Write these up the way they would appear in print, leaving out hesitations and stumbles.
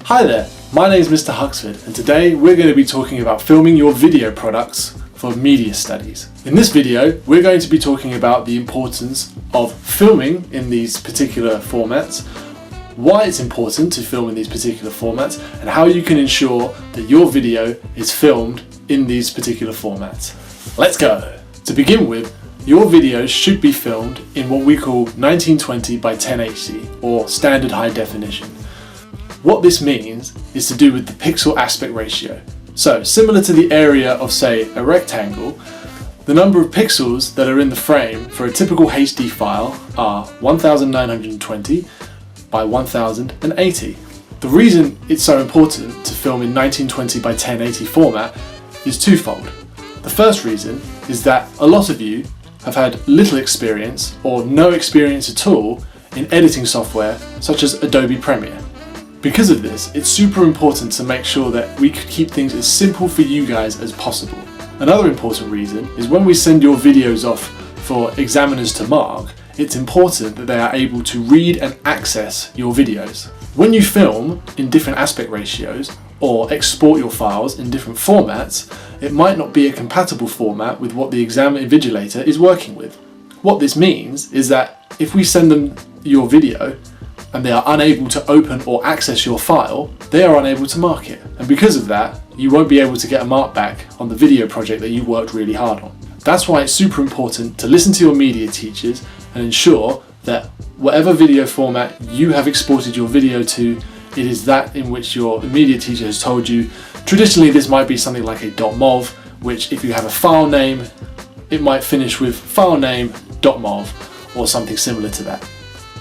Hi there, my name is Mr. Huxford and today we're going to be talking about filming your video products for media studies. In this video we're going to be talking about the importance of filming in these particular formats, why it's important to film in these particular formats, and how you can ensure that your video is filmed in these particular formats. Let's go! To begin with, your videos should be filmed in what we call 1920 by 1080 or standard high definition. What this means is to do with the pixel aspect ratio. So similar to the area of, say, a rectangle, the number of pixels that are in the frame for a typical HD file are 1920 by 1080. The reason it's so important to film in 1920 by 1080 format is twofold. The first reason is that a lot of you have had little experience or no experience at all in editing software such as Adobe Premiere. Because of this, it's super important to make sure that we could keep things as simple for you guys as possible. Another important reason is when we send your videos off for examiners to mark, it's important that they are able to read and access your videos. When you film in different aspect ratios or export your files in different formats, it might not be a compatible format with what the exam invigilator is working with. What this means is that if we send them your video and they are unable to open or access your file, they are unable to mark it. And because of that, you won't be able to get a mark back on the video project that you worked really hard on. That's why it's super important to listen to your media teachers and ensure that whatever video format you have exported your video to, it is that in which your media teacher has told you. Traditionally, this might be something like a .mov, which if you have a file name, it might finish with filename.mov or something similar to that.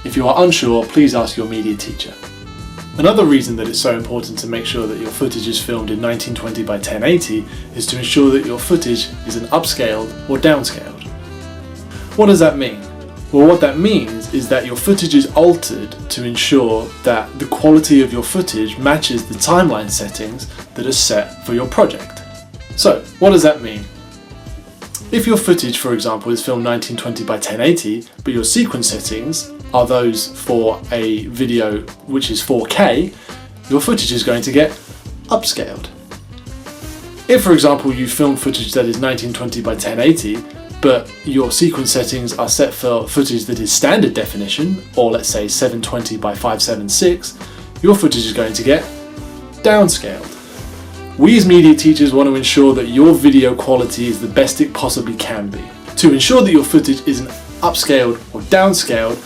If you are unsure, please ask your media teacher. Another reason that it's so important to make sure that your footage is filmed in 1920 by 1080 is to ensure that your footage is an upscaled or downscaled. What does that mean? Well, what that means is that your footage is altered to ensure that the quality of your footage matches the timeline settings that are set for your project. So, what does that mean? If your footage, for example, is filmed 1920 by 1080, but your sequence settings are those for a video which is 4K, your footage is going to get upscaled. If, for example, you film footage that is 1920 by 1080, but your sequence settings are set for footage that is standard definition, or let's say 720 by 576, your footage is going to get downscaled. We as media teachers want to ensure that your video quality is the best it possibly can be. To ensure that your footage isn't upscaled or downscaled,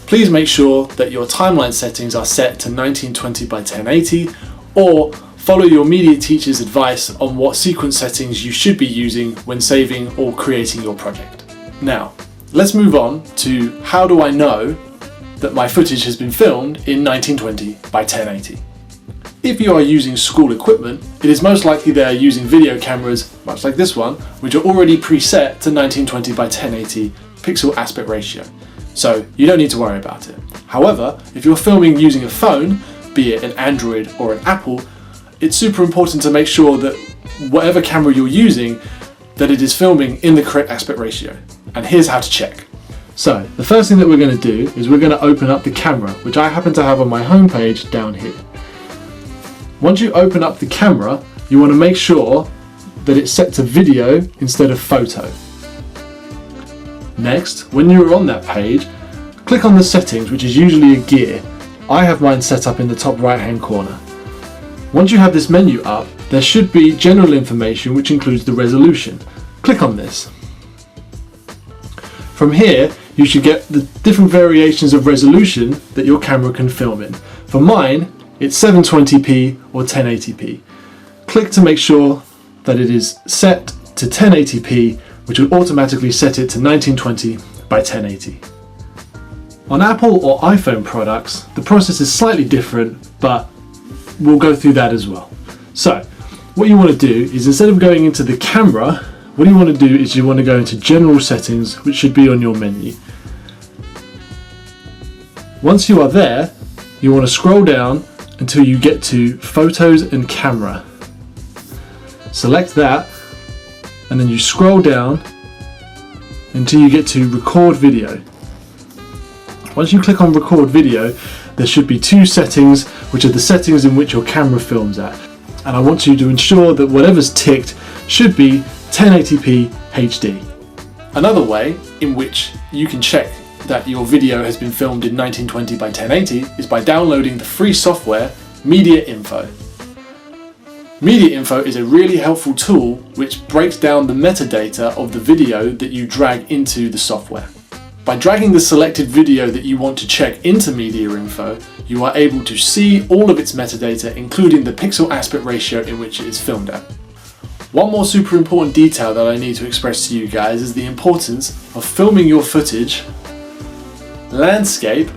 please make sure that your timeline settings are set to 1920 by 1080, or follow your media teacher's advice on what sequence settings you should be using when saving or creating your project. Now, let's move on to how do I know that my footage has been filmed in 1920 by 1080. If you are using school equipment, it is most likely they are using video cameras, much like this one, which are already preset to 1920 by 1080 pixel aspect ratio. So you don't need to worry about it. However, if you're filming using a phone, be it an Android or an Apple, it's super important to make sure that whatever camera you're using, that it is filming in the correct aspect ratio. And here's how to check. So the first thing that we're going to do is we're going to open up the camera, which I happen to have on my home page down here. Once you open up the camera, you want to make sure that it's set to video instead of photo. Next, when you're on that page, click on the settings, which is usually a gear. I have mine set up in the top right hand corner. Once you have this menu up, there should be general information which includes the resolution. Click on this. From here, you should get the different variations of resolution that your camera can film in. For mine, it's 720p or 1080p. Click to make sure that it is set to 1080p, which will automatically set it to 1920 by 1080. On Apple or iPhone products, the process is slightly different, but we'll go through that as well. So, what you want to do is, instead of going into the camera, what you want to do is you want to go into General Settings, which should be on your menu. Once you are there, you want to scroll down until you get to Photos and Camera. Select that, and then you scroll down until you get to Record Video. Once you click on Record Video, there should be two settings, which are the settings in which your camera films at. And I want you to ensure that whatever's ticked should be 1080p HD. Another way in which you can check that your video has been filmed in 1920 by 1080 is by downloading the free software Media Info. Media Info is a really helpful tool which breaks down the metadata of the video that you drag into the software. By dragging the selected video that you want to check into Media Info, you are able to see all of its metadata, including the pixel aspect ratio in which it is filmed at. One more super important detail that I need to express to you guys is the importance of filming your footage landscape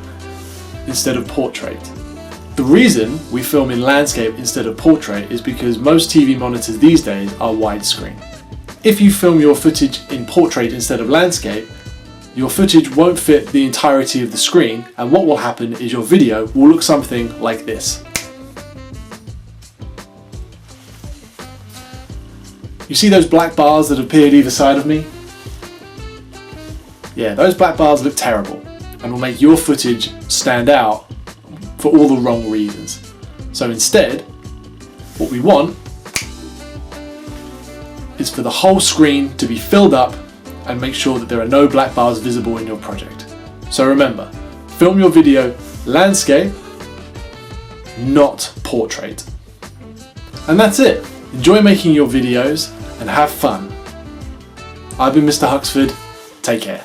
instead of portrait. The reason we film in landscape instead of portrait is because most TV monitors these days are widescreen. If you film your footage in portrait instead of landscape, your footage won't fit the entirety of the screen, and what will happen is your video will look something like this. You see those black bars that appeared either side of me? Yeah, those black bars look terrible and will make your footage stand out for all the wrong reasons. So instead, what we want is for the whole screen to be filled up and make sure that there are no black bars visible in your project. So remember, film your video landscape, not portrait. And that's it. Enjoy making your videos and have fun. I've been Mr. Huxford. Take care.